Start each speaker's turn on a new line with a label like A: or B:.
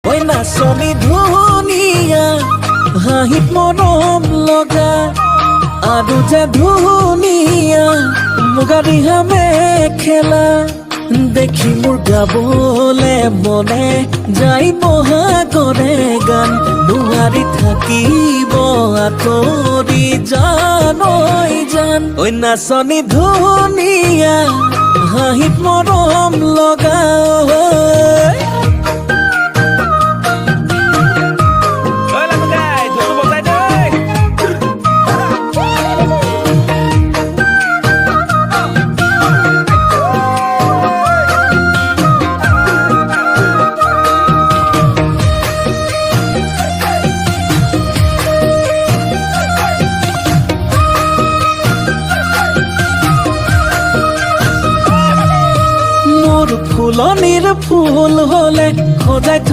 A: ঐ নাচনী ধুনীয়া হাঁহিত মৰম লগা আৰু যে ধুনীয়া মুগা ৰিহা মেখেলা দেখি মোৰ গাবলে মনে যাই বহাগৰে গান নোৱাৰি থাকিব আঁতৰি জান ঐ জান ঐ নাচনী ধুনীয়া হাঁহিত মৰম লগা ফুলনিৰ ফুল হলে সজাই থলে